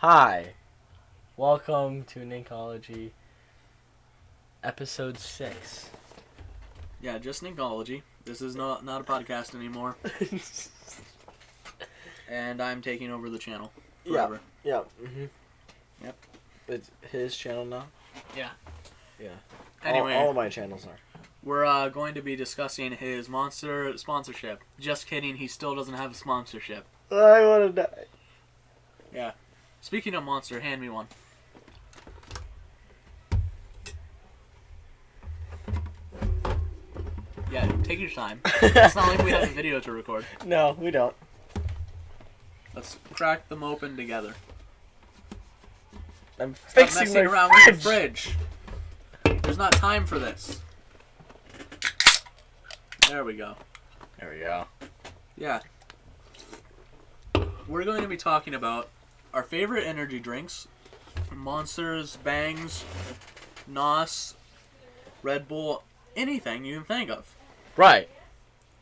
Hi, welcome to Ninkolegy, episode 6. Yeah, just Ninkolegy. This is not a podcast anymore, and I'm taking over the channel forever. Yep. Mm-hmm. Yep. It's his channel now? Yeah. Yeah. Anyway, all of my channels are. We're going to be discussing his Monster sponsorship. Just kidding, he still doesn't have a sponsorship. I want to die. Yeah. Speaking of Monster, hand me one. Yeah, take your time. It's not like we have a video to record. No, we don't. Let's crack them open together. I'm Stop fixing messing my around fridge. with the fridge. There's not time for this. There we go. There we go. Yeah. We're going to be talking about our favorite energy drinks. Monsters, Bangs, NOS, Red Bull, anything you can think of. Right.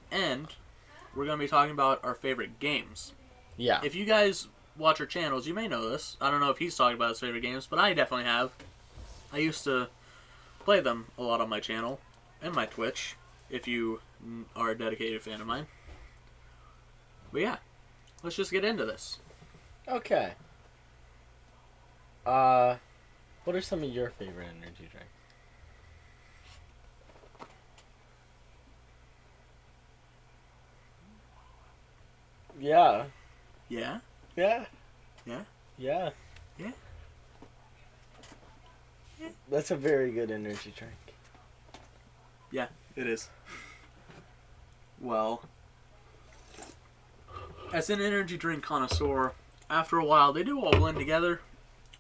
And we're going to be talking about our favorite games. Yeah. If you guys watch our channels, you may know this. I don't know if he's talking about his favorite games, but I definitely have. I used to play them a lot on my channel and my Twitch, if you are a dedicated fan of mine. But yeah, let's just get into this. Okay. What are some of your favorite energy drinks? Yeah. Yeah? Yeah. Yeah? Yeah. Yeah? That's a very good energy drink. Yeah, it is. Well, as an energy drink connoisseur, after a while, they do all blend together.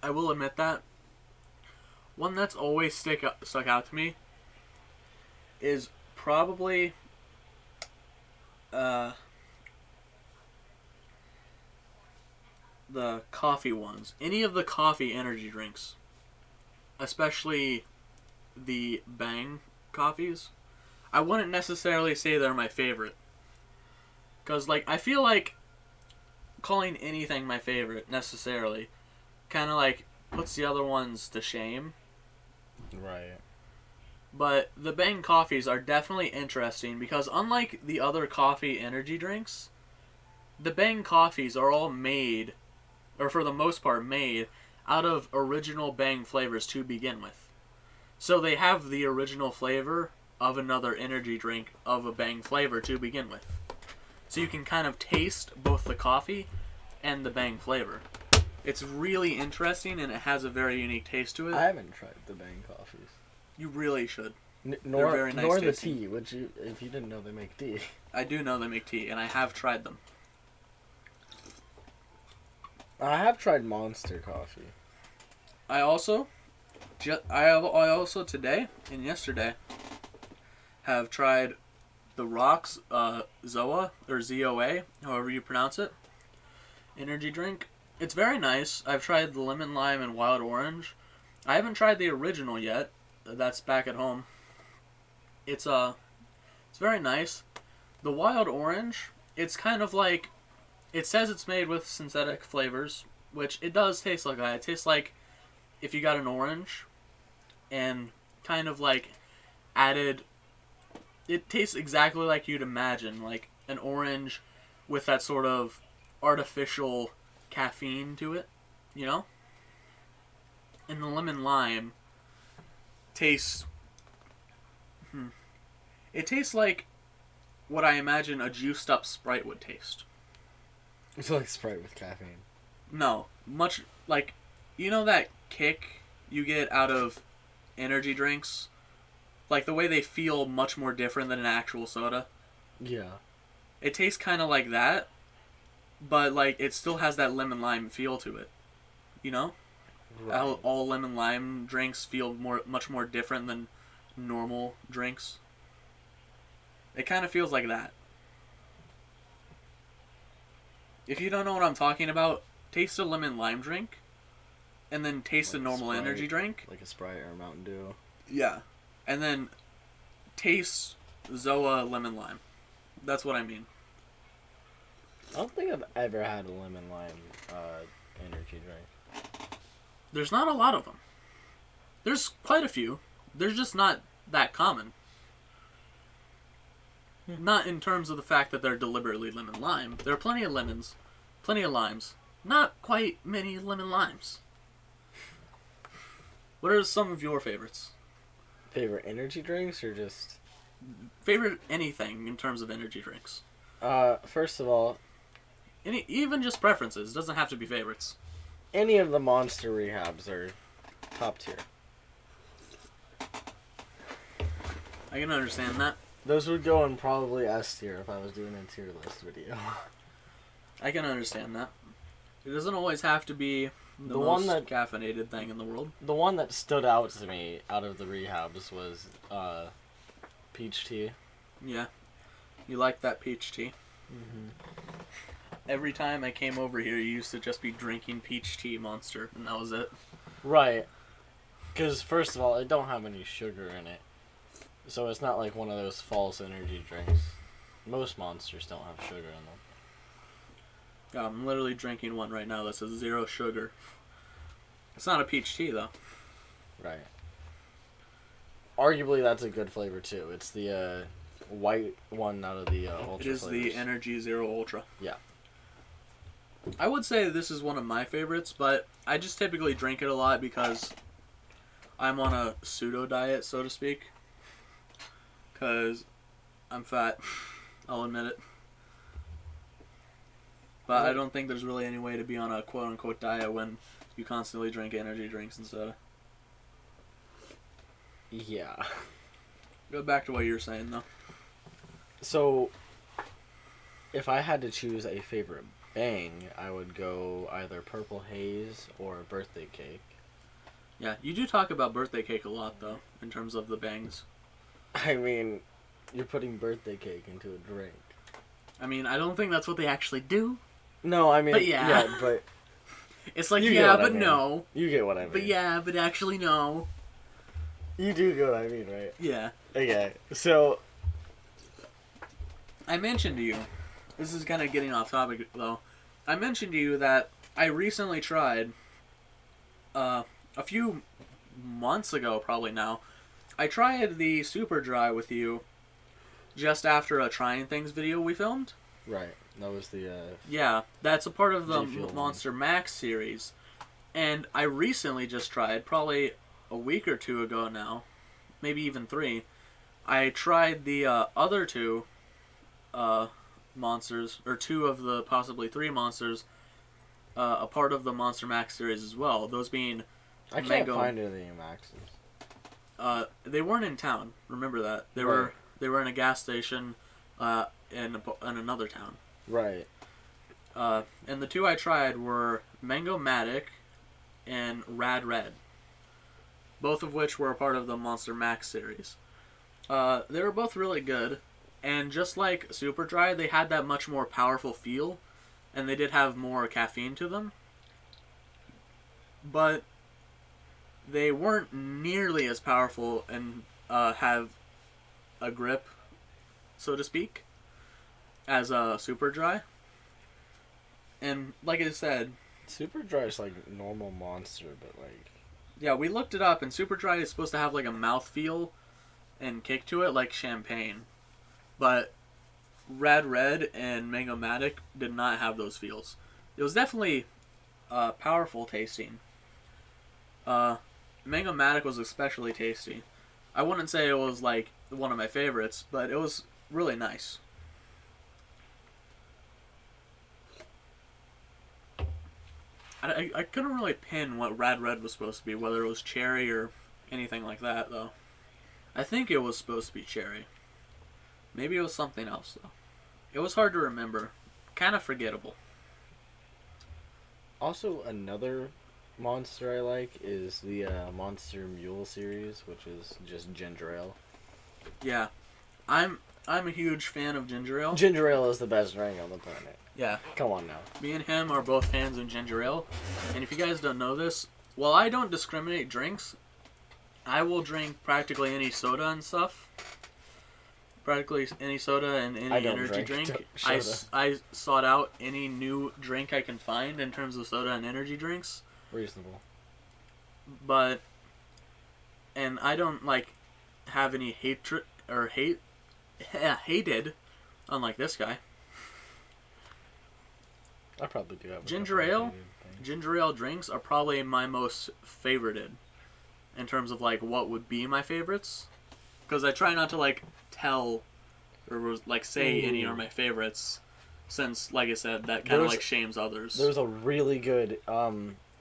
I will admit that. One that's always stuck out to me is probably the coffee ones. Any of the coffee energy drinks, especially the Bang coffees. I wouldn't necessarily say they're my favorite. Because, I feel like calling anything my favorite, necessarily, kind of, puts the other ones to shame. Right. But the Bang coffees are definitely interesting because, unlike the other coffee energy drinks, the Bang coffees are all made, or for the most part made, out of original Bang flavors to begin with. So they have the original flavor of another energy drink of a Bang flavor to begin with. So you can kind of taste both the coffee and the Bang flavor. It's really interesting and it has a very unique taste to it. I haven't tried the Bang coffees. You really should. Nor very nice the tasting. tea, which if you didn't know they make tea. I do know they make tea and I have tried them. I have tried Monster coffee. I also today and yesterday have tried the Rocks Zoa, or ZOA, however you pronounce it, energy drink. It's very nice. I've tried the lemon lime and wild orange. I haven't tried the original yet. That's back at home. It's very nice. The wild orange, it's kind of like, it says it's made with synthetic flavors, which it does taste like that. It tastes like if you got an orange and kind of added, it tastes exactly like you'd imagine, like an orange with that sort of artificial caffeine to it, you know? And the lemon lime tastes, it tastes like what I imagine a juiced up Sprite would taste. It's like Sprite with caffeine. No, much like, you know that kick you get out of energy drinks? Like the way they feel much more different than an actual soda. Yeah. It tastes kind of like that, but it still has that lemon lime feel to it. You know? Right. How all lemon lime drinks feel much more different than normal drinks. It kind of feels like that. If you don't know what I'm talking about, taste a lemon lime drink, and then taste a normal Sprite, energy drink. Like a Sprite or a Mountain Dew. Yeah. And then taste Zoa lemon lime. That's what I mean. I don't think I've ever had a lemon lime energy drink. there's not a lot of them. There's quite a few. They're just not that common. Not in terms of the fact that they're deliberately lemon lime. There are plenty of lemons, plenty of limes. Not quite many lemon limes. What are some of your favorites? Favorite energy drinks or just... Favorite anything in terms of energy drinks? First of all... Even just preferences. Doesn't have to be favorites. Any of the Monster Rehabs are top tier. I can understand that. Those would go in probably S tier if I was doing a tier list video. I can understand that. It doesn't always have to be the most caffeinated thing in the world. The one that stood out to me out of the Rehabs was peach tea. Yeah. You like that peach tea. Mm-hmm. Every time I came over here, you used to just be drinking peach tea Monster, and that was it. Right. Because, first of all, it don't have any sugar in it. So it's not like one of those false energy drinks. Most Monsters don't have sugar in them. Yeah, I'm literally drinking one right now that says 0 sugar. It's not a peach tea, though. Right. Arguably, that's a good flavor, too. It's the white one out of the Ultra It is flavors. the Energy Zero Ultra. Yeah. I would say this is one of my favorites, but I just typically drink it a lot because I'm on a pseudo diet, so to speak. Because I'm fat. I'll admit it. But I don't think there's really any way to be on a quote-unquote diet when you constantly drink energy drinks and soda. Yeah. Go back to what you were saying, though. So, if I had to choose a favorite bang, I would go either Purple Haze or Birthday Cake. Yeah, you do talk about birthday cake a lot, though, in terms of the bangs. I mean, you're putting birthday cake into a drink. I mean, I don't think that's what they actually do. No, I mean, But yeah. but It's like, You get yeah, what I but mean. no. you get what I mean. But yeah, but actually no. You do get what I mean, right? Yeah. Okay, so... I mentioned to you, this is kind of getting off topic, though. I mentioned to you that I recently tried, a few months ago, probably now, I tried the Super Dry with you just after a Trying Things video we filmed. Right, that was the, Yeah, that's a part of the G-Fuel Monster Max series. And I recently just tried, probably a week or two ago now, maybe even 3, I tried the other 2 monsters, or 2 of the possibly 3 monsters, a part of the Monster Max series as well. Those being I can't Mango. find anything in Max's. They weren't in town. Remember that they Right. were in a gas station, in another town. Right. And the 2 I tried were Mango Matic and Rad Red, both of which were a part of the Monster Max series. They were both really good, and just like Super Dry, they had that much more powerful feel, and they did have more caffeine to them. But they weren't nearly as powerful and have a grip, so to speak, as Super Dry. And like I said, Super Dry is like normal Monster, but like... yeah, we looked it up, and Super Dry is supposed to have like a mouthfeel and kick to it like champagne. But Rad Red and Mango Matic did not have those feels. It was definitely powerful tasting. Mango Matic was especially tasty. I wouldn't say it was like one of my favorites, but it was really nice. I couldn't really pin what Rad Red was supposed to be, whether it was cherry or anything like that, though. I think it was supposed to be cherry. Maybe it was something else, though. It was hard to remember. Kind of forgettable. Also, another Monster I like is the Monster Mule series, which is just ginger ale. Yeah. I'm a huge fan of ginger ale. Ginger ale is the best drink on the planet. Yeah. Come on now. Me and him are both fans of ginger ale. And if you guys don't know this, while I don't discriminate drinks, I will drink practically any soda and stuff. Practically any soda and any I don't energy drink drink. soda. I sought out any new drink I can find in terms of soda and energy drinks. Reasonable. but and I don't like have any hatred or hated, unlike this guy. I probably do have a Ginger couple of ale, hated things. ginger ale drinks are probably my most favorited in terms of like what would be my favorites, because I try not to like tell or like say any are my favorites, since like I said that kind of like shames others. There's a really good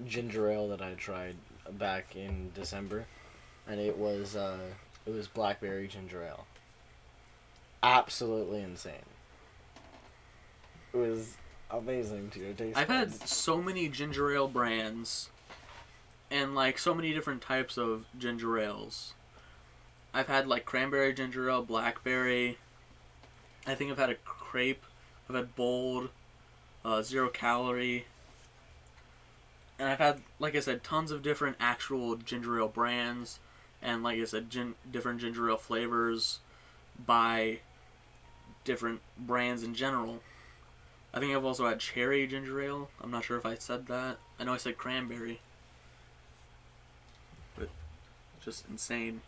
ginger ale that I tried back in December, and it was blackberry ginger ale. Absolutely insane. It was amazing to your taste. I've had so many ginger ale brands, and like so many different types of ginger ales. I've had like cranberry ginger ale, blackberry. I think I've had a crepe. I've had bold, 0 calorie. And I've had, like I said, tons of different actual ginger ale brands, and like I said, different ginger ale flavors by different brands in general. I think I've also had cherry ginger ale. I'm not sure if I said that. I know I said cranberry. But just insane.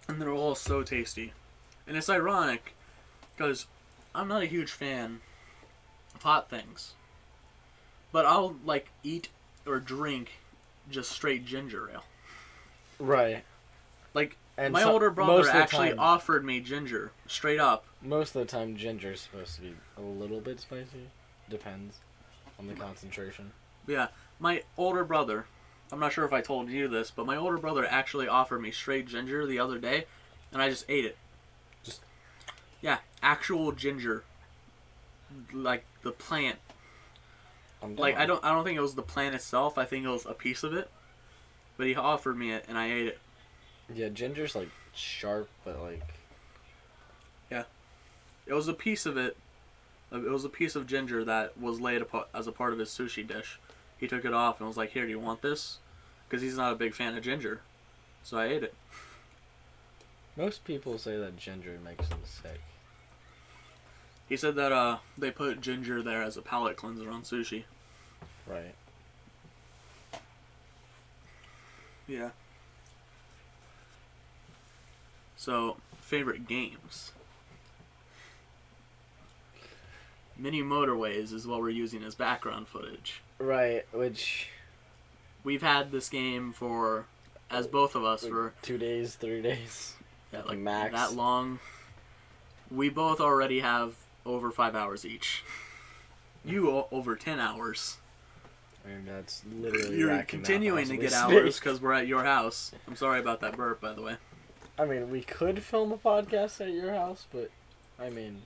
And they're all so tasty. And it's ironic, because I'm not a huge fan of hot things. But I'll, like, eat or drink just straight ginger ale. Right. Like, And my so, older brother most of the actually time- offered me ginger, straight up. Most of the time, ginger's supposed to be a little bit spicy. Depends on the concentration. Yeah, my older brother, I'm not sure if I told you this, but my older brother actually offered me straight ginger the other day, and I just ate it. Yeah, actual ginger. Like, the plant. Like, I don't think it was the plant itself, I think it was a piece of it. But he offered me it, and I ate it. Yeah, ginger's like sharp, but like. Yeah. It was a piece of it. It was a piece of ginger that was laid as a part of his sushi dish. He took it off and was like, "Here, do you want this?" Because he's not a big fan of ginger. So I ate it. Most people say that ginger makes them sick. He said that they put ginger there as a palate cleanser on sushi. Right. Yeah. So, favorite games. Mini Motorways is what we're using as background footage. Right, which. We've had this game for, as both of us, like for 2 days, 3 days. yeah, like max. that long. We both already have over 5 hours each. You over 10 hours. And that's literally. You're racking up continuing as to we get speak. hours because we're at your house. I'm sorry about that burp, by the way. I mean, we could film a podcast at your house, but I mean,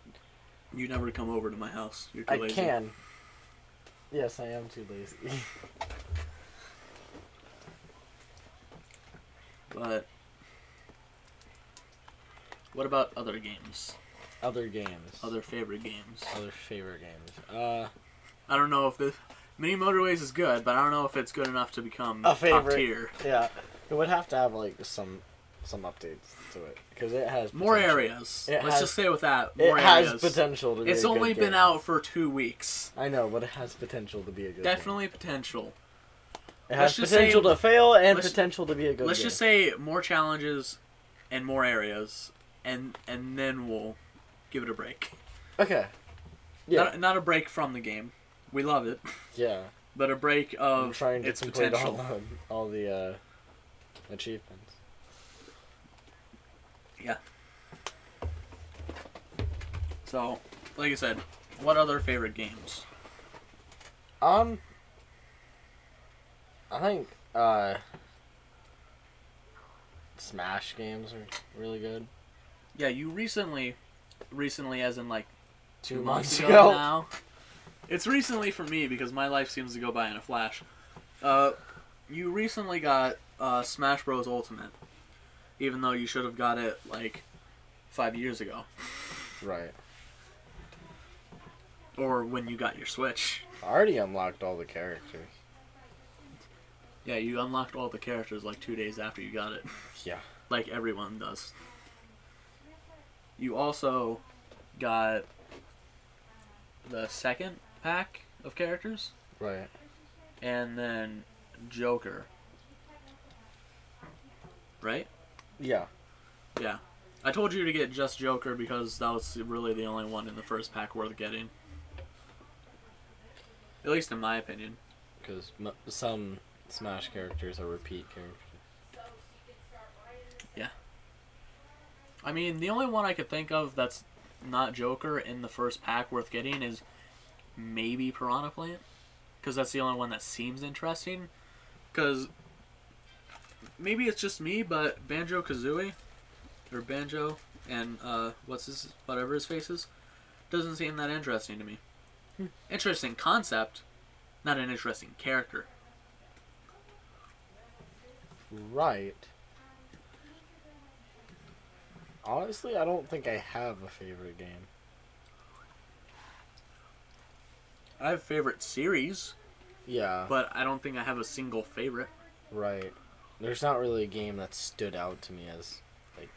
You never come over to my house. You're too I lazy. can. Yes, I am too lazy. But what about other games? Other games. Other favorite games? Other favorite games. I don't know if the Mini Motorways is good, but I don't know if it's good enough to become A favorite. top tier. Yeah, it would have to have like some updates to it because it has More potential. areas. It Let's has- just stay with that. It More has areas. potential to be. It's a good only been game. out for 2 weeks. I know, but it has potential to be a good. Definitely potential. Game. It let's has just potential say- to fail and let's- potential to be a good. Let's game. just say more challenges and more areas, and then we'll give it a break. Okay. Yeah. Not a break from the game. We love it, Yeah. but a break I'm of trying to its complete potential. all the achievements. Yeah. So, like I said, what other favorite games? I think Smash games are really good. Yeah, you recently as in like 2 months months ago ago. now. It's recently for me because my life seems to go by in a flash. You recently got Smash Bros. Ultimate, even though you should have got it like 5 years ago, Right. or when you got your Switch. I already unlocked all the characters. Yeah, you unlocked all the characters like 2 days after you got it, Yeah. like everyone does. You also got the second pack of characters. Right. And then Joker. Right? Yeah. Yeah. I told you to get just Joker because that was really the only one in the first pack worth getting. At least in my opinion. Because some Smash characters are repeat characters. Yeah. I mean, the only one I could think of that's not Joker in the first pack worth getting is maybe Piranha Plant. Because that's the only one that seems interesting. Because maybe it's just me, but Banjo-Kazooie, or Banjo, and whatever his face is, doesn't seem that interesting to me. Interesting concept, not an interesting character. Right. Honestly, I don't think I have a favorite game. I have favorite series, Yeah. but I don't think I have a single favorite. Right. There's not really a game that stood out to me as, like,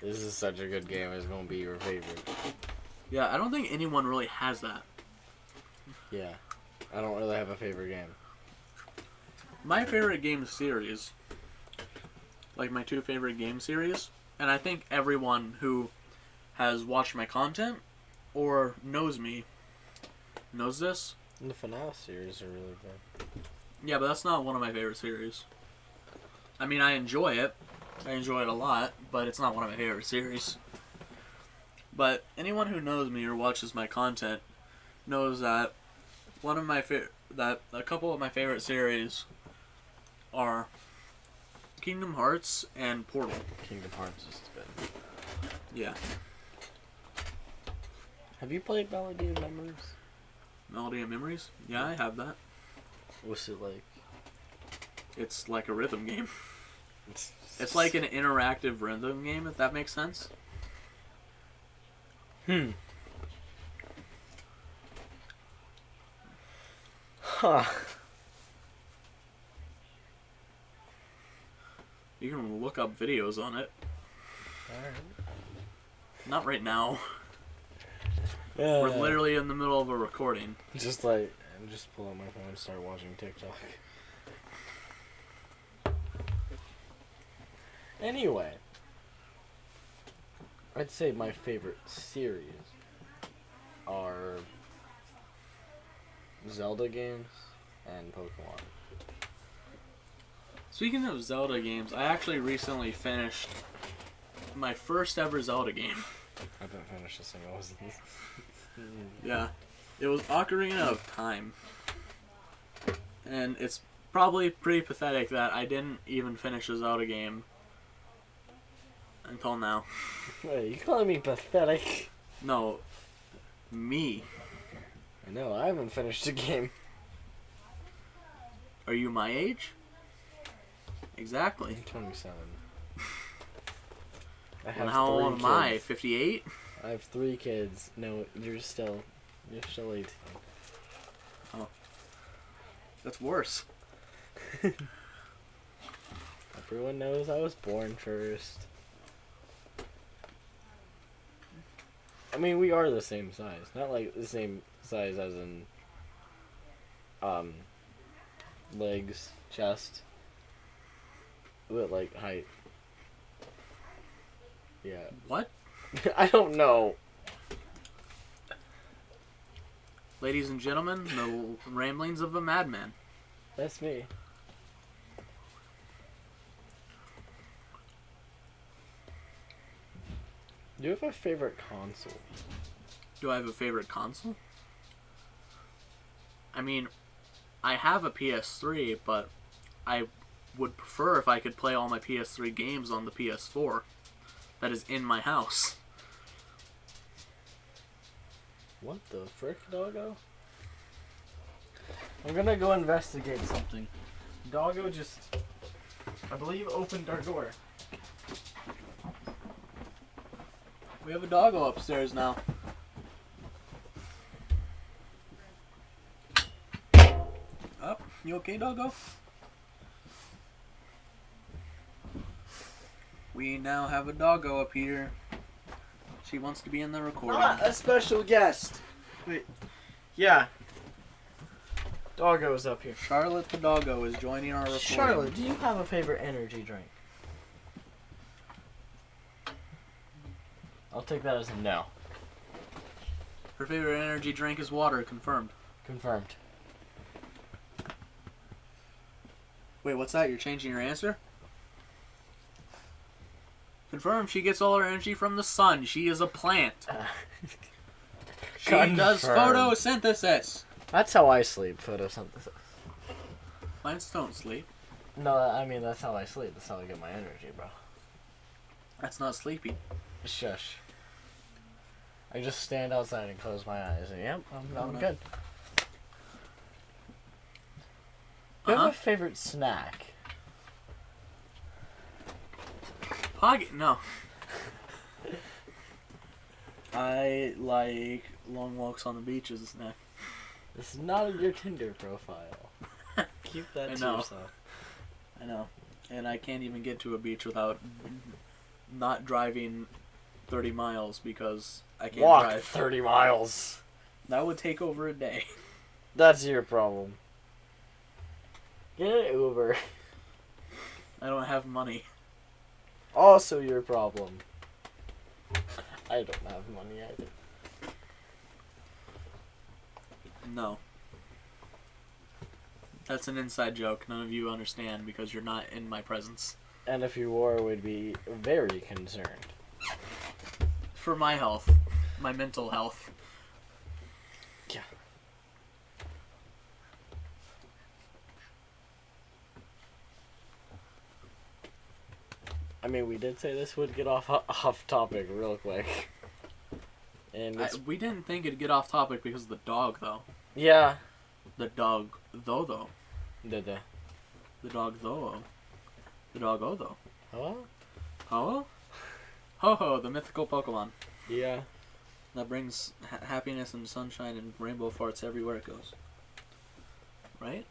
this is such a good game, it's going to be your favorite. Yeah, I don't think anyone really has that. Yeah. I don't really have a favorite game. My favorite game series, like my two favorite game series, and I think everyone who has watched my content or knows me knows this. And the FNAF series are really good. Yeah, but that's not one of my favorite series. I mean, I enjoy it. I enjoy it a lot, but it's not one of my favorite series. But anyone who knows me or watches my content knows that a couple of my favorite series are Kingdom Hearts and Portal. Kingdom Hearts is good. Yeah. Have you played Melody of Memories? Melody of Memories? Yeah, I have that. What's it like? It's like a rhythm game. It's like an interactive rhythm game, if that makes sense. Huh. You can look up videos on it. Alright. Not right now. Yeah. We're literally in the middle of a recording. Just pull out my phone and start watching TikTok. Anyway, I'd say my favorite series are Zelda games and Pokemon. Speaking of Zelda games, I actually recently finished my first ever Zelda game. I haven't finished a single one of these. Yeah. It was Ocarina of Time. And it's probably pretty pathetic that I didn't even finish a Zelda game until now. Wait, you calling me pathetic? No. Me. I know, I haven't finished a game. Are you my age? Exactly. I'm 27. And how old am I? 58? I have 3 kids. No, you're still 18. Oh. That's worse. Everyone knows I was born first. I mean, we are the same size. Not like the same size as in legs, chest, but like height. Yeah. What? I don't know. Ladies and gentlemen, the ramblings of a madman. That's me. Do you have a favorite console? Do I have a favorite console? I mean, I have a PS3, but I would prefer if I could play all my PS3 games on the PS4 that is in my house. What the frick, doggo? I'm gonna go investigate something. Doggo just, I believe, opened our door. We have a doggo upstairs now. Oh, you okay, doggo? We now have a doggo up here. She wants to be in the recording. Not a special guest. Wait. Yeah. Doggo's up here. Charlotte the doggo is joining our recording. Charlotte, do you have a favorite energy drink? I'll take that as a no. Her favorite energy drink is water. Confirmed. Confirmed. Wait, what's that? You're changing your answer? Confirmed. She gets all her energy from the sun. She is a plant. She does photosynthesis. That's how I sleep, photosynthesis. Plants don't sleep. No, I mean, that's how I sleep. That's how I get my energy, bro. That's not sleepy. Shush. I just stand outside and close my eyes, and yep, I'm good. Do you have a favorite snack? No. I like long walks on the beach as a snack. This is not in your Tinder profile. Keep that to yourself. I know. And I can't even get to a beach without not driving 30 miles because I can't drive. 30 miles. That would take over a day. That's your problem. Get an Uber. I don't have money. Also your problem. I don't have money either. No. That's an inside joke. None of you understand because you're not in my presence. And if you were, we'd be very concerned. For my health. My mental health. Yeah. I mean, we did say this would get off topic real quick. And we didn't think it'd get off topic because of the dog, though. Yeah. The dog, though. The The dog, though. The dog, though. Hello? Ho? Ho-Ho, the mythical Pokemon. Yeah. That brings happiness and sunshine and rainbow farts everywhere it goes. Right?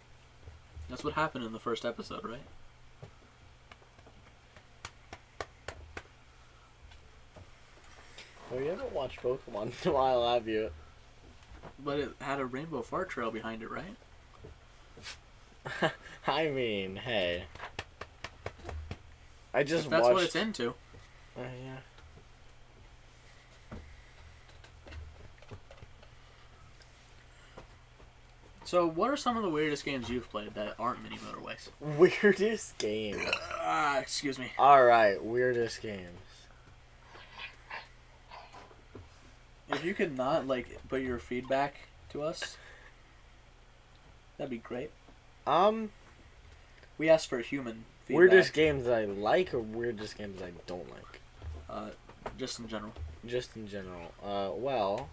That's what happened in the first episode, right? Well, you haven't watched Pokemon in a while, have you? But it had a rainbow fart trail behind it, right? I mean, hey. I just That's watched... what it's into. Yeah. So, what are some of the weirdest games you've played that aren't mini motorways? Weirdest game. Excuse me. Alright, weirdest games. If you could not, put your feedback to us, that'd be great. We asked for human feedback. Weirdest games that I like or weirdest games I don't like? Just in general. Just in general. Well...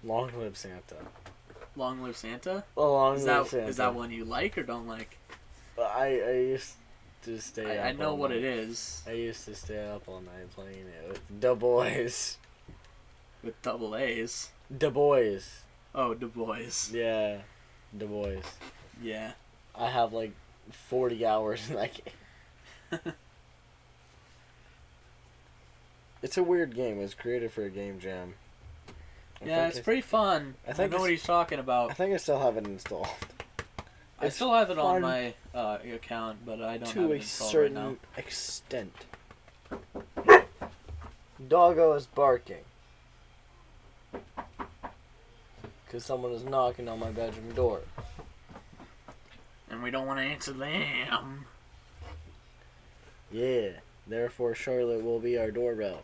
Long Live Santa. Long Live Santa? Long Live Santa. Is that one you like or don't like? I used to stay up I know all what night. it is. I used to stay up all night playing it with the boys. With double A's. The boys. Oh, the boys. Yeah. The boys. Yeah. I have 40 hours in that game. It's a weird game. It was created for a game jam. Yeah, it's pretty fun. I know what he's talking about. I think I still have it installed. I still have it on my account, but I don't have it installed right now. To a certain extent. Doggo is barking. Because someone is knocking on my bedroom door. And we don't want to answer them. Yeah. Therefore, Charlotte will be our doorbell.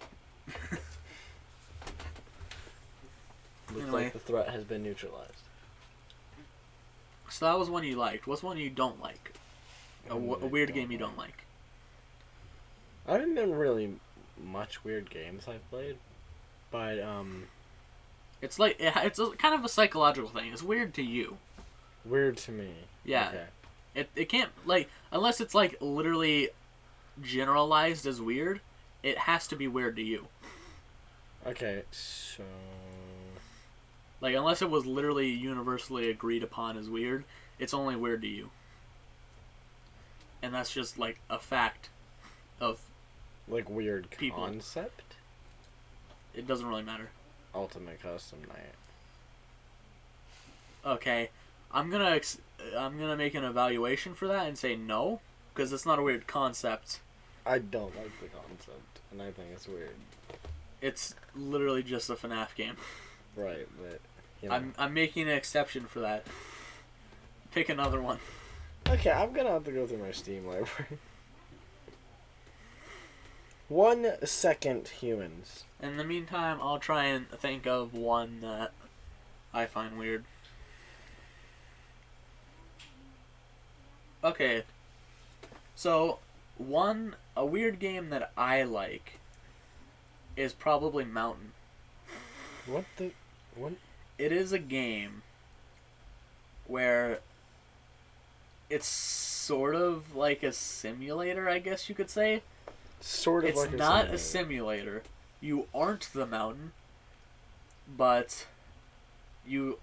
Looks like the threat has been neutralized. So that was one you liked. What's one you don't like? A weird game you don't like. I haven't been really much weird games I've played, but it's kind of a psychological thing. It's weird to you. Weird to me. Yeah. Okay. It can't unless it's literally generalized as weird. It has to be weird to you. Okay, so. Unless it was literally universally agreed upon as weird, it's only weird to you. And that's just, a fact of weird people. Concept? It doesn't really matter. Ultimate Custom Night. Okay, I'm gonna make an evaluation for that and say no, because it's not a weird concept. I don't like the concept, and I think it's weird. It's literally just a FNAF game. Right, but you know. I'm making an exception for that. Pick another one. Okay, I'm gonna have to go through my Steam library. 1 second, humans. In the meantime, I'll try and think of one that I find weird. Okay. So, a weird game that I like is probably Mountain. What? It is a game where it's sort of like a simulator, I guess you could say. Sort of it's like not a simulator. You aren't the mountain, but your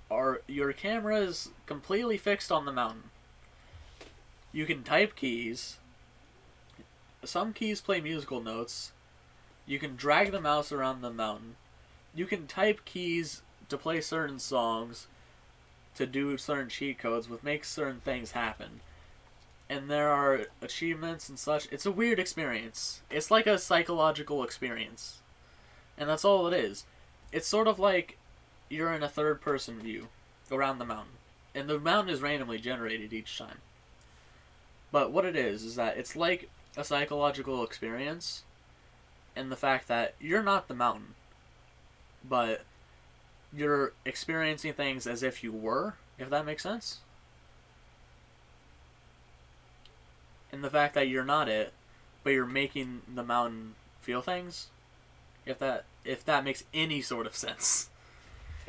camera is completely fixed on the mountain. You can type keys. Some keys play musical notes. You can drag the mouse around the mountain. You can type keys to play certain songs, to do certain cheat codes, which makes certain things happen. And there are achievements and such. It's a weird experience. It's like a psychological experience. And that's all it is. It's sort of like you're in a third-person view around the mountain. And the mountain is randomly generated each time. But what it is that it's like a psychological experience, and the fact that you're not the mountain, but you're experiencing things as if you were, if that makes sense. And the fact that you're not it, but you're making the mountain feel things, if that makes any sort of sense.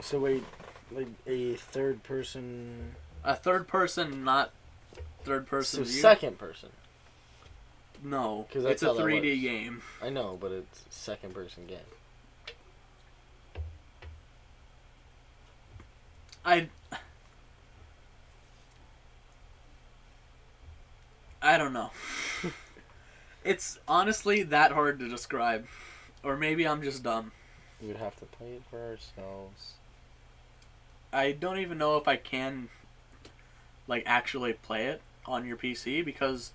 So wait, like a third person... A third person, not third person So view? second person. No, 'Cause that's it's a how that 3D works. game. I know, but it's second person game. I don't know. It's honestly that hard to describe. Or maybe I'm just dumb. We would have to play it for ourselves. I don't even know if I can, like, actually play it on your PC, because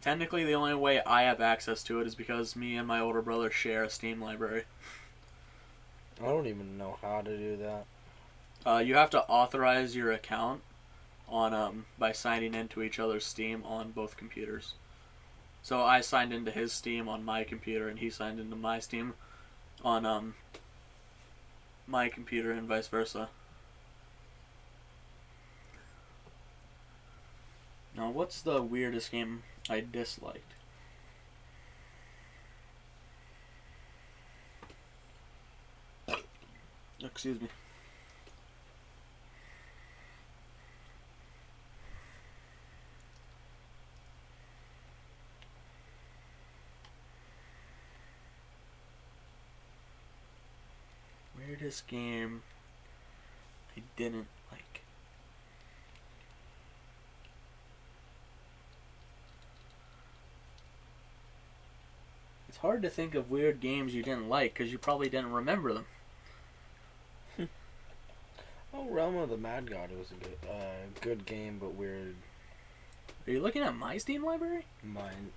technically the only way I have access to it is because me and my older brother share a Steam library. I don't even know how to do that. You have to authorize your account on by signing into each other's Steam on both computers. So I signed into his Steam on my computer, and he signed into my Steam on my computer, and vice versa. Now, what's the weirdest game I disliked? Excuse me. Weirdest game I didn't like. It's hard to think of weird games you didn't like because you probably didn't remember them. Oh, Realm of the Mad God was a good game, but weird. Are you looking at my Steam library? Mine.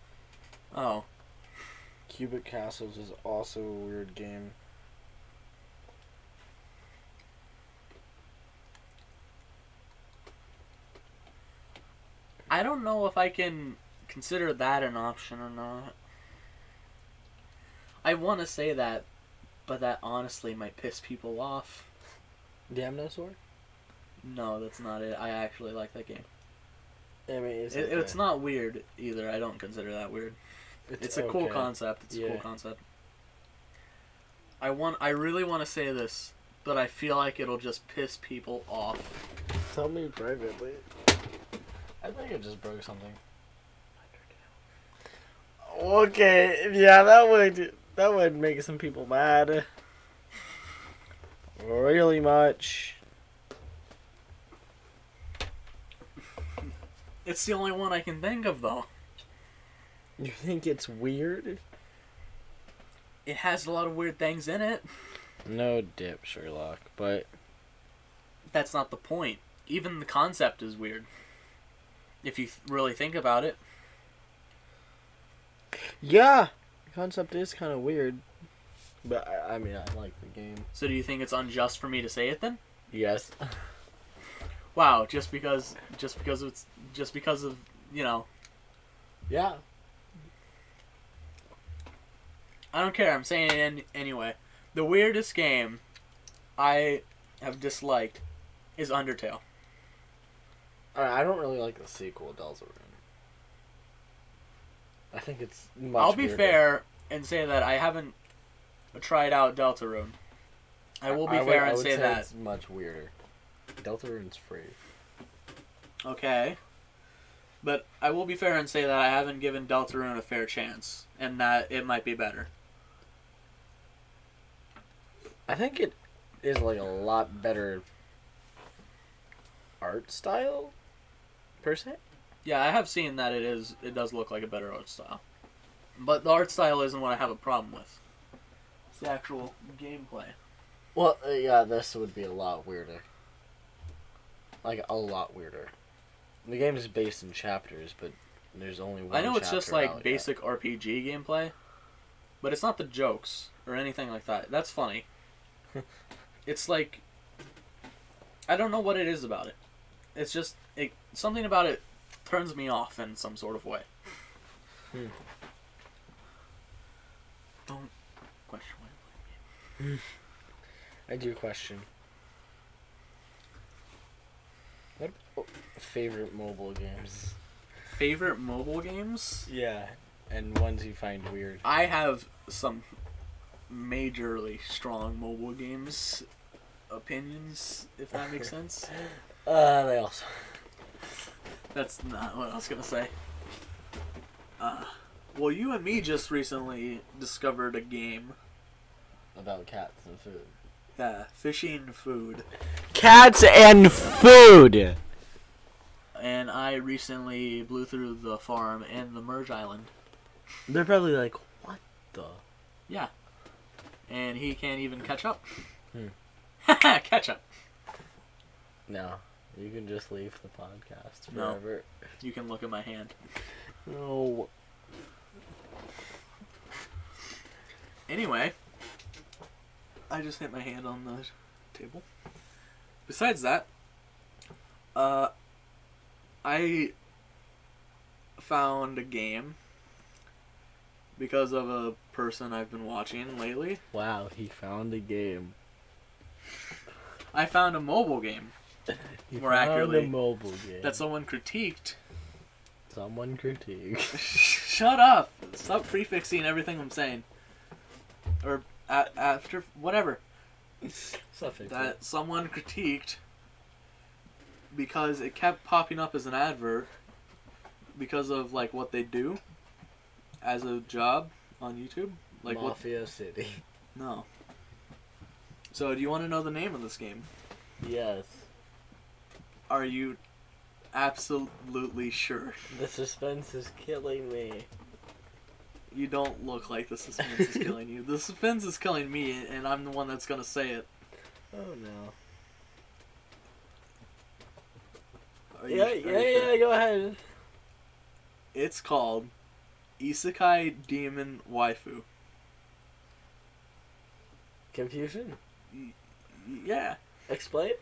Oh. Cubic Castles is also a weird game. I don't know if I can consider that an option or not. I want to say that, but that honestly might piss people off. Damnosaur? No, that's not it. I actually like that game. I mean, It's not weird either. I don't consider that weird. It's a cool concept. It's a cool concept. I really want to say this, but I feel like it'll just piss people off. Tell me privately. I think it just broke something. Okay, yeah, that would make some people mad. Really much. It's the only one I can think of, though. You think it's weird? It has a lot of weird things in it. No dip, Sherlock. But That's not the point. Even the concept is weird. If you really think about it. yeah, the concept is kind of weird. But I mean, I like the game. So do you think it's unjust for me to say it then? Yes. Wow, just because of, you know, Yeah. I don't care. I'm saying it anyway. The weirdest game I have disliked is Undertale. I don't really like the sequel, Deltarune. I think it's much I'll be weirder. fair and say that I haven't tried out Deltarune. I will be fair and would say that. It's much weirder. Deltarune's free. Okay. But I will be fair and say that I haven't given Deltarune a fair chance, and that it might be better. I think it is like a lot better art style, per se. Yeah, I have seen that it does look like a better art style. But the art style isn't what I have a problem with. It's the actual gameplay. Well, yeah, this would be a lot weirder. Like, a lot weirder. The game is based in chapters, but there's only one I know it's just chapter like out basic RPG gameplay, but it's not the jokes or anything like that. That's funny. It's like, I don't know what it is about it. It's just something about it turns me off in some sort of way. Don't question why I play the game. I do question. What about favorite mobile games? Favorite mobile games? Yeah, and ones you find weird. I have some majorly strong mobile games opinions, if that makes sense. They also. That's not what I was gonna say. Well, you and me just recently discovered a game. About cats and food. Yeah, fishing food. Cats and food! And I recently blew through the farm and the Merge Island. They're probably like, what the? Yeah. And he can't even catch up. Hmm. Catch up. No. You can just leave the podcast No. forever. You can look at my hand. No. Anyway, I just hit my hand on the table. Besides that, I found a game because of a person I've been watching lately. Wow, he found a game. I found a mobile game. He More found accurately, a mobile game. that someone critiqued. Someone critique. Shut up! Stop prefixing everything I'm saying. Or after whatever. Suffix. That someone critiqued because it kept popping up as an advert because of like what they do as a job on YouTube. Like Mafia City. No. So do you want to know the name of this game? Yes. Are you absolutely sure? The suspense is killing me. You don't look like the suspense is killing you. The suspense is killing me, and I'm the one that's gonna say it. Oh no. Are you Yeah, go ahead. It's called Isekai Demon Waifu. Confusion? Yeah. Explain?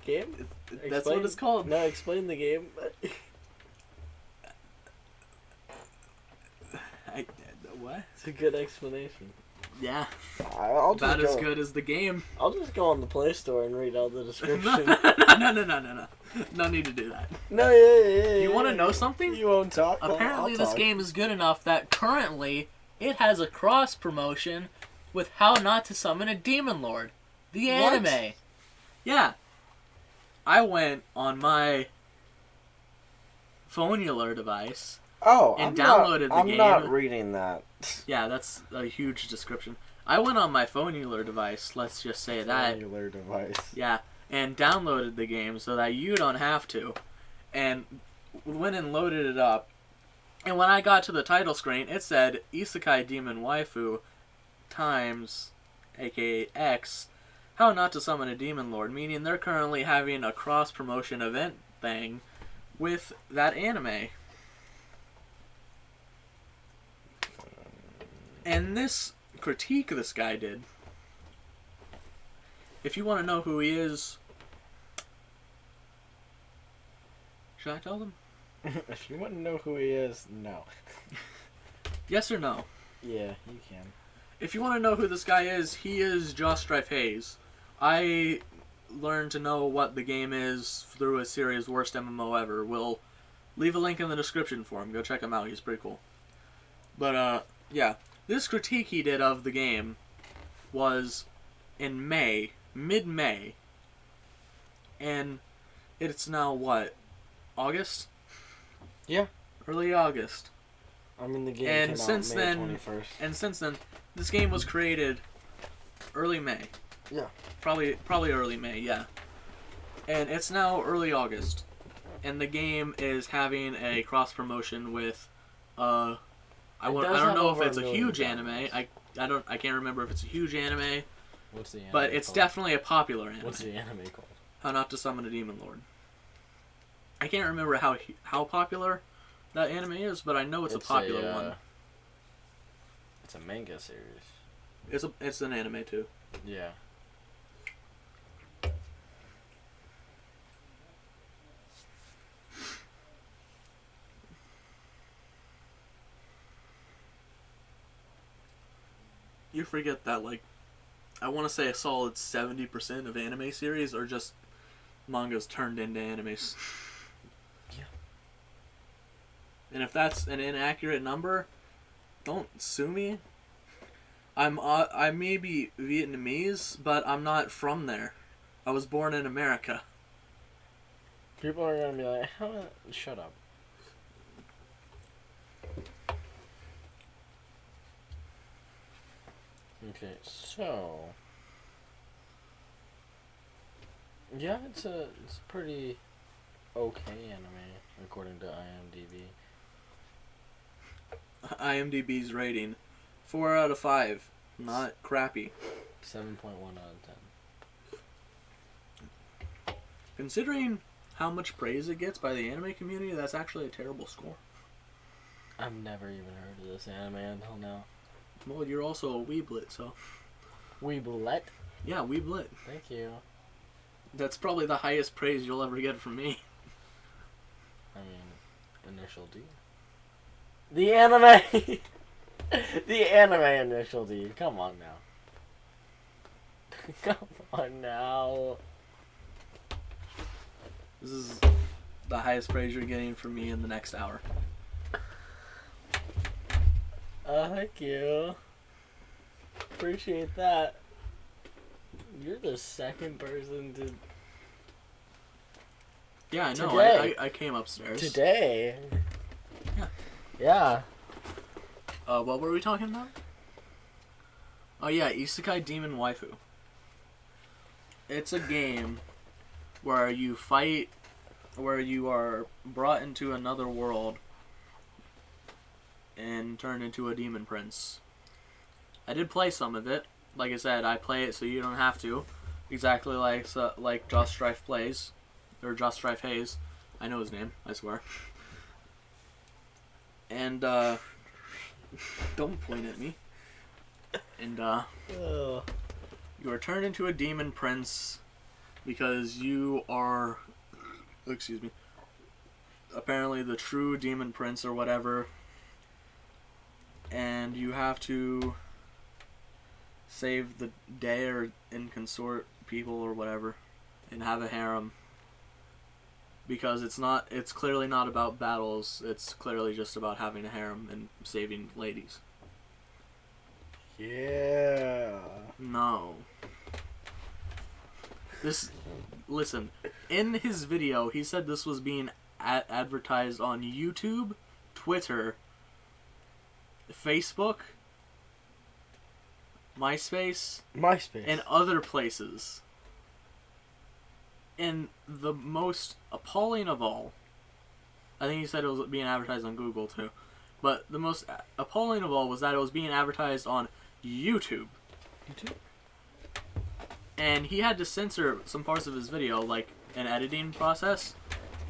Game? That's what it's called. No, explain the game. What? It's a good explanation. Yeah. I'll About as good as the game. I'll just go on the Play Store and read all the description. No. No need to do that. No, yeah. You want to know something? You won't talk. Apparently I'll this talk. game is good enough that currently it has a cross promotion with How Not to Summon a Demon Lord. The What? anime. Yeah. I went on my phonular device. Oh, and downloaded the game. I'm not reading that. Yeah, that's a huge description. I went on my phonular device, let's just say that. Cellular device. Yeah, and downloaded the game so that you don't have to. And went and loaded it up. And when I got to the title screen, it said Isekai Demon Waifu times aka X, How Not to Summon a Demon Lord, meaning they're currently having a cross-promotion event thing with that anime. And this critique this guy did, if you want to know who he is, should I tell them? If you want to know who he is, no. Yes or no? Yeah, you can. If you want to know who this guy is, he is Josh Strife Hayes. I learned to know what the game is through a series Worst MMO Ever. We'll leave a link in the description for him. Go check him out. He's pretty cool. But, yeah. This critique he did of the game was in May, mid-May. And it's now, what, August? Yeah. Early August. I mean, the game And came since out May then, 21st. and since then, this game was created early May. Yeah. Probably early May, yeah. And it's now early August. And the game is having a cross promotion with I don't know if it's a huge anime. I can't remember if it's a huge anime. What's the anime But it's called? definitely a popular anime. What's the anime called? How Not to Summon a Demon Lord. I can't remember how popular that anime is, but I know it's a popular one. It's a manga series. It's an anime too. Yeah. You forget that, like, I want to say a solid 70% of anime series are just mangas turned into animes. Yeah. And if that's an inaccurate number, don't sue me. I may be Vietnamese, but I'm not from there. I was born in America. People are gonna be like, "How?" Shut up. Okay, so yeah, it's pretty okay anime according to IMDb. IMDb's rating 4 out of 5. Not crappy. 7.1 out of 10. Considering how much praise it gets by the anime community, that's actually a terrible score. I've never even heard of this anime until now. Well, you're also a weeblit, so... Weeblet? Yeah, weeblit. Thank you. That's probably the highest praise you'll ever get from me. I mean, initial D. The anime! The anime initial D. Come on now. Come on now. This is the highest praise you're getting from me in the next hour. Thank you. Appreciate that. You're the second person to... Yeah, I know. Today. I came upstairs. Today. Yeah. Yeah. What were we talking about? Oh yeah, Isekai Demon Waifu. It's a game where you fight, where you are brought into another world and turned into a demon prince. I did play some of it. Like I said, I play it so you don't have to. Exactly like Josh Strife plays. Or Josh Strife Hayes. I know his name, I swear. And, don't point at me. And, you are turned into a demon prince because you are, excuse me, apparently the true demon prince or whatever. And you have to save the day and consort people or whatever and have a harem. Because it's clearly not about battles, it's clearly just about having a harem and saving ladies. Yeah. No. Listen, in his video, he said this was being advertised on YouTube, Twitter, Facebook, MySpace, and other places. And the most appalling of all, I think he said it was being advertised on Google too, but the most appalling of all was that it was being advertised on YouTube. YouTube? and he had to censor some parts of his video, like an editing process,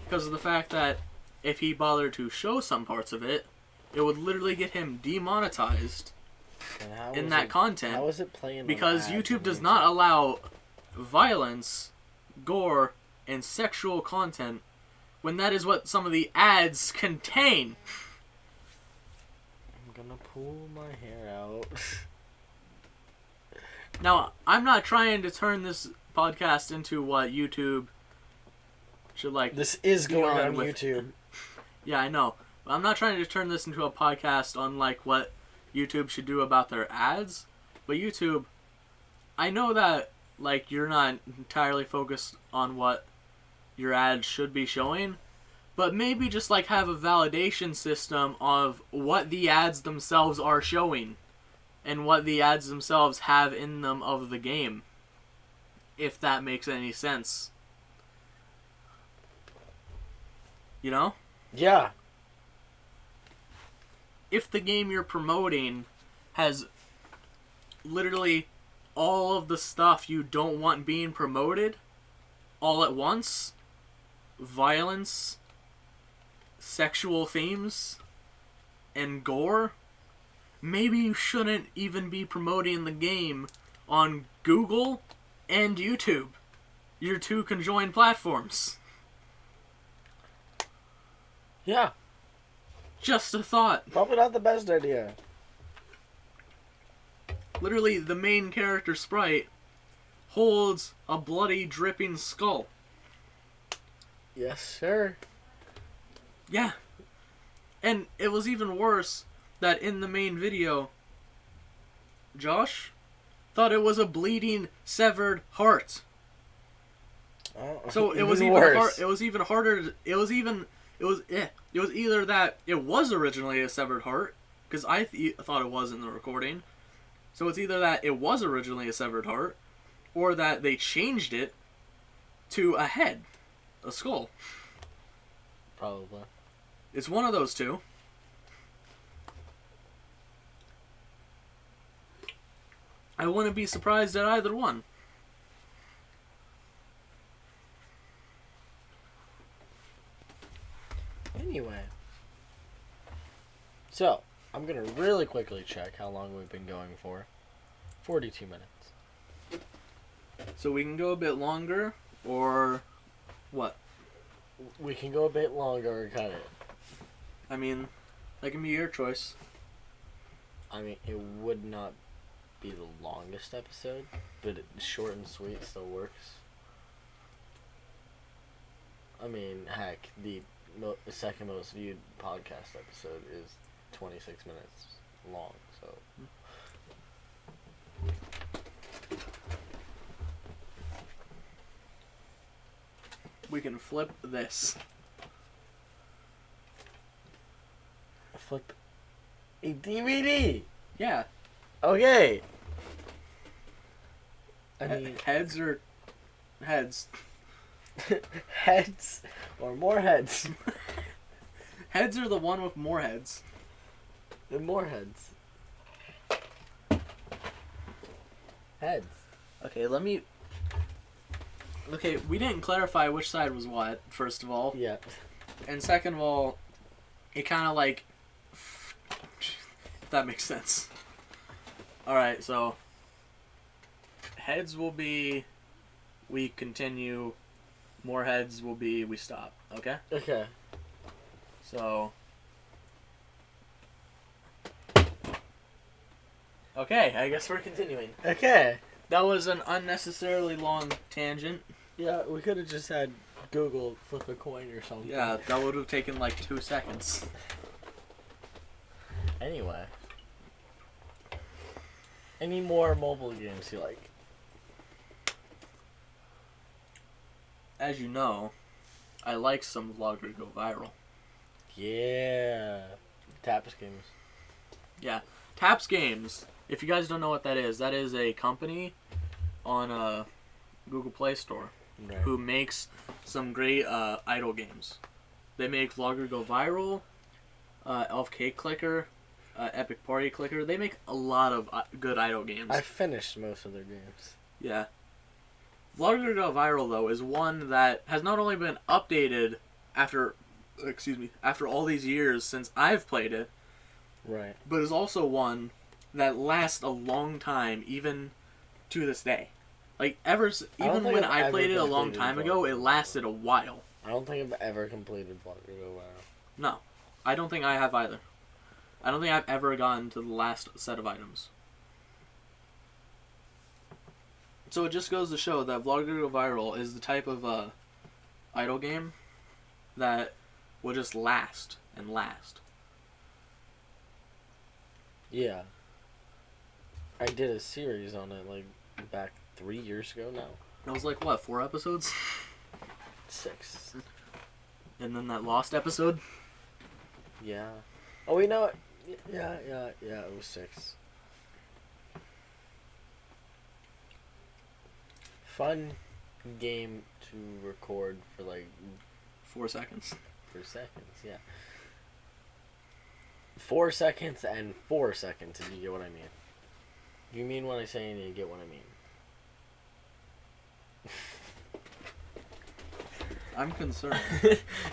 because of the fact that if he bothered to show some parts of it, it would literally get him demonetized in that content. How is it playing? Because YouTube does not allow violence, gore, and sexual content when that is what some of the ads contain. I'm gonna pull my hair out. Now, I'm not trying to turn this podcast into what YouTube should like. This is going on with. YouTube. Yeah, I know. But I'm not trying to turn this into a podcast on like what YouTube should do about their ads. But YouTube, I know that like you're not entirely focused on what your ads should be showing, but maybe just like have a validation system of what the ads themselves are showing and what the ads themselves have in them of the game, if that makes any sense. You know? Yeah. If the game you're promoting has literally all of the stuff you don't want being promoted all at once, violence, sexual themes, and gore, maybe you shouldn't even be promoting the game on Google and YouTube, your two conjoined platforms. Yeah. Just a thought. Probably not the best idea. Literally, the main character sprite holds a bloody, dripping skull. Yes, sir. Yeah. And it was even worse that in the main video, Josh thought it was a bleeding, severed heart. Oh, So it was even worse. it was even harder. It was either that it was originally a severed heart, because I thought it was in the recording. So it's either that it was originally a severed heart, or that they changed it to a head, a skull. Probably. It's one of those two. I wouldn't be surprised at either one. Anyway. So, I'm going to really quickly check how long we've been going for. 42 minutes. So we can go a bit longer, or what? We can go a bit longer or cut it. I mean, that can be your choice. I mean, it would not be the longest episode, but short and sweet still works. I mean, heck, the second most viewed podcast episode is 26 minutes long, so... We can flip this. Flip a DVD! Yeah. Okay! I mean... Heads or heads? Heads or more heads? Heads are the one with more heads. The more heads. Heads. Okay, let me... Okay, we didn't clarify which side was what, first of all. Yeah. And second of all, it kind of like... If that makes sense. Alright, so... Heads will be... We continue. More heads will be... We stop. Okay? Okay. So... Okay, I guess we're continuing. Okay. That was an unnecessarily long tangent. Yeah, we could have just had Google flip a coin or something. Yeah, that would have taken like 2 seconds. Anyway. Any more mobile games you like? As you know, I like some vloggers go viral. Yeah. Taps games. Yeah. Taps Games, if you guys don't know what that is a company on Google Play Store Right. who makes some great idle games. They make Vlogger Go Viral, Elf Cake Clicker, Epic Party Clicker. They make a lot of good idle games. I finished most of their games. Yeah. Vlogger Go Viral, though, is one that has not only been updated after all these years since I've played it, Right. but is also one that lasts a long time, even to this day. Like, even when I played it a long time ago, it lasted a while. I don't think I've ever completed Vlogger Go Viral. No. I don't think I have either. I don't think I've ever gotten to the last set of items. So it just goes to show that Vlogger Go Viral is the type of idle game that will just last and last. Yeah. I did a series on it, like, back 3 years ago now. It was like, what, 4 episodes? 6. And then that lost episode? Yeah. Oh, you know what? Yeah, it was 6. Fun game to record for, like... 4 seconds. For seconds, yeah. 4 seconds and 4 seconds, if you get what I mean. You mean what I say and you get what I mean. I'm concerned.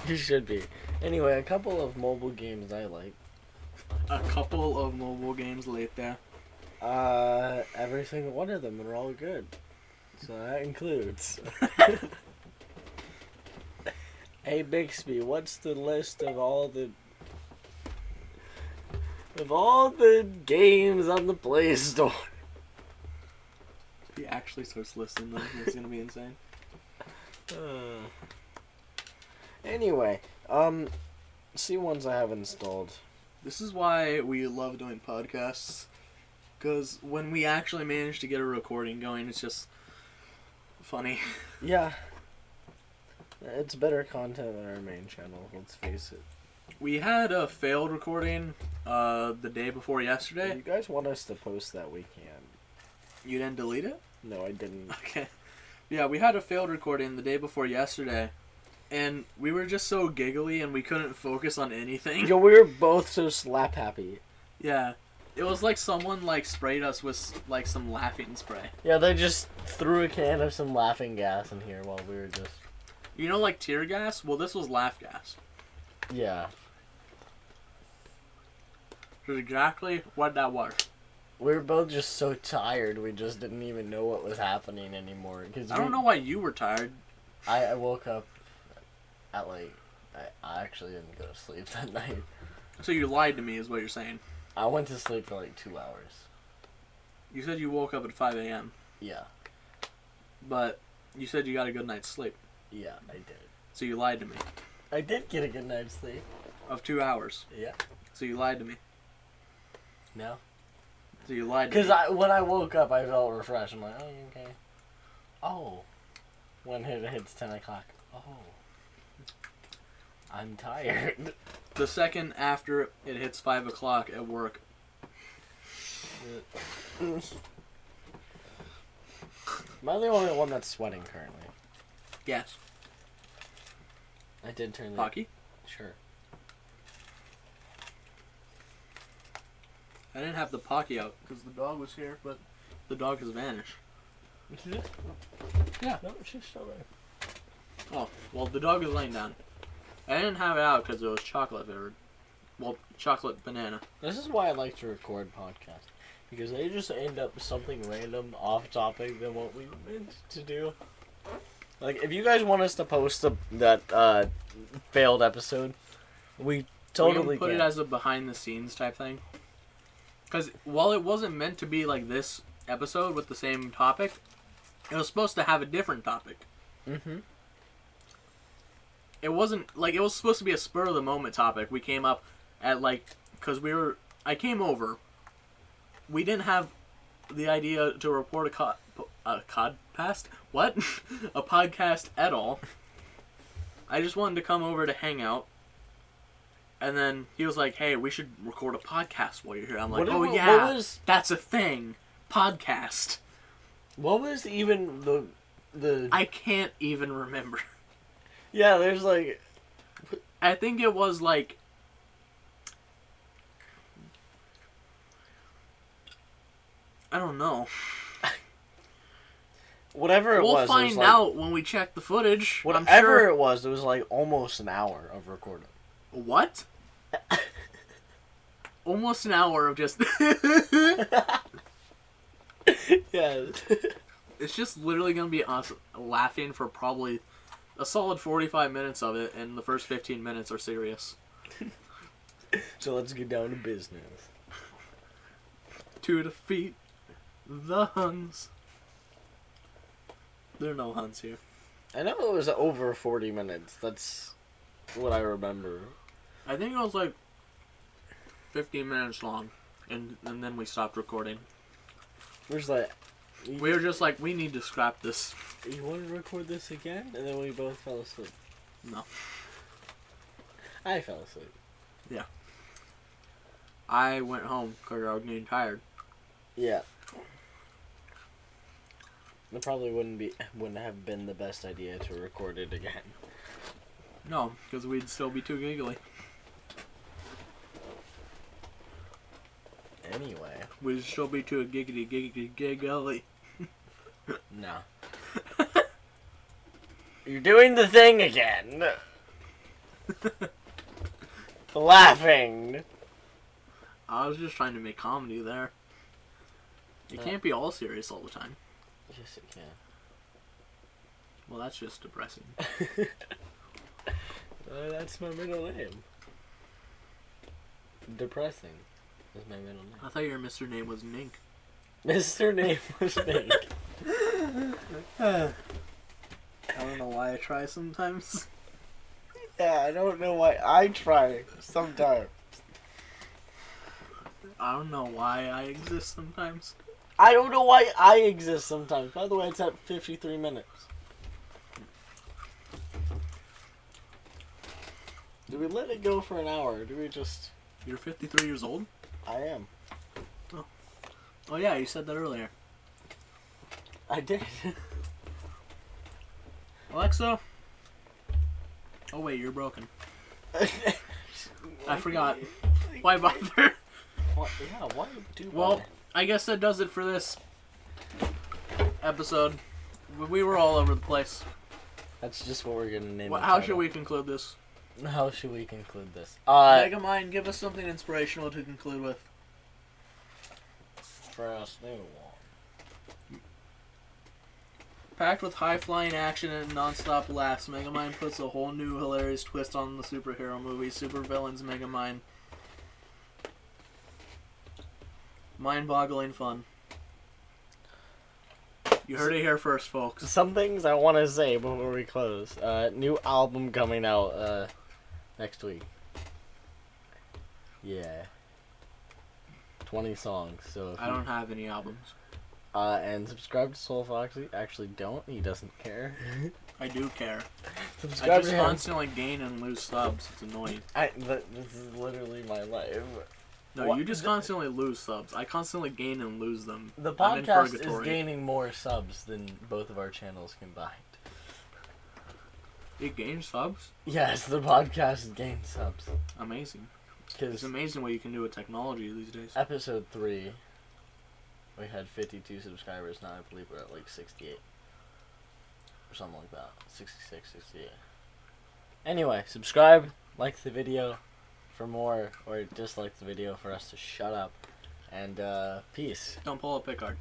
You should be. Anyway, a couple of mobile games I like. A couple of mobile games later. Every single one of them are all good. So that includes... Hey Bixby, what's the list of all the games on the Play Store? If he actually starts listing them, it's gonna be insane. Anyway, see ones I have installed. This is why we love doing podcasts. Because when we actually manage to get a recording going, it's just funny. Yeah. It's better content than our main channel, let's face it. We had a failed recording the day before yesterday. If you guys want us to post that, we can. You didn't delete it? No, I didn't. Okay. Yeah, we had a failed recording the day before yesterday. And we were just so giggly and we couldn't focus on anything. Yo, we were both so slap happy. Yeah. It was like someone like sprayed us with like some laughing spray. Yeah, they just threw a can of some laughing gas in here while we were just... You know, like tear gas? Well, this was laugh gas. Yeah. That's exactly what that was. We were both just so tired, we just didn't even know what was happening anymore. I don't know why you were tired. I woke up at like... I actually didn't go to sleep that night. So you lied to me is what you're saying. I went to sleep for like 2 hours. You said you woke up at 5 a.m. Yeah. But you said you got a good night's sleep. Yeah, I did. So you lied to me. I did get a good night's sleep. Of 2 hours. Yeah. So you lied to me. No. So you lied to me. Because when I woke up, I felt refreshed. I'm like, oh, you okay? Oh. When it hits 10 o'clock. Oh. I'm tired. The second after it hits 5 o'clock at work. Am I the only one that's sweating currently? Yes. I did turn the... Hockey? Sure. I didn't have the Pocky out because the dog was here, but the dog has vanished. Yeah. No, she's still there. Oh, well, the dog is laying down. I didn't have it out because it was chocolate flavored. Well, chocolate banana. This is why I like to record podcasts. Because they just end up something random, off topic than what we meant to do. Like, if you guys want us to post that failed episode, we totally can put it as a behind the scenes type thing. Because while it wasn't meant to be like this episode with the same topic, it was supposed to have a different topic. Mm-hmm. It wasn't, like, it was supposed to be a spur of the moment topic. We came up at, like, because I came over. We didn't have the idea to report a podcast? What? A podcast at all. I just wanted to come over to hang out. And then he was like, hey, we should record a podcast while you're here. I'm like, that's a thing. Podcast. What was even the... I can't even remember. Yeah, there's like... I think it was like... I don't know. Whatever it We'll was. find out when we check the footage. I'm Whatever sure. it was like almost an hour of recording. What? Almost an hour of just. Yeah. It's just literally gonna be us laughing for probably a solid 45 minutes of it, and the first 15 minutes are serious. So let's get down to business. To defeat the Huns. There are no Huns here. I know it was over 40 minutes. That's what I remember. I think it was like 15 minutes long, and then we stopped recording. Where's that? We were just like, we need to scrap this. You want to record this again? And then we both fell asleep. No. I fell asleep. Yeah. I went home because I was getting tired. Yeah. It probably wouldn't have been the best idea to record it again. No, because we'd still be too giggly. Anyway. We'd still be too giggly. No. You're doing the thing again. Laughing. I was just trying to make comedy there. You can't be all serious all the time. Yes, it can. Well, that's just depressing. That's my middle name. Depressing is my middle name. I thought your Mr. name was Nink. Mr. Name was Nink. I don't know why I try sometimes. Yeah, I don't know why I try sometimes. I don't know why I exist sometimes. I don't know why I exist sometimes. By the way, it's at 53 minutes. Do we let it go for an hour, or do we just... You're 53 years old? I am. Oh yeah, you said that earlier. I did. Alexa? Oh wait, you're broken. I forgot. Why bother? What? Yeah, why do Well, bother? I guess that does it for this episode. We were all over the place. That's just what we're gonna name Well, the how title. should we conclude this? How should we conclude this? Megamind, give us something inspirational to conclude with. Press new one. Packed with high-flying action and non-stop laughs, Megamind puts a whole new hilarious twist on the superhero movie. Supervillains Megamind. Mind-boggling fun. You heard it here first, folks. Some things I want to say before we close. New album coming out next week. Yeah. 20 songs. So if I don't have any albums. and subscribe to SoulFoxie. Actually, don't. He doesn't care. I do care. I Subscribe just to him. constantly gain and lose subs. It's annoying. This is literally my life. No, What? you just constantly lose subs. I constantly gain and lose them. The I'm in podcast is purgatory. gaining more subs than both of our channels combined. It gains subs? Yes, the podcast is gaining subs. Amazing. It's Because amazing what you can do with technology these days. episode 3, we had 52 subscribers. Now I believe we're at like 68. Or something like that. 66, 68. Anyway, subscribe, like the video for more, or dislike the video for us to shut up. And, peace. Don't pull a pickard.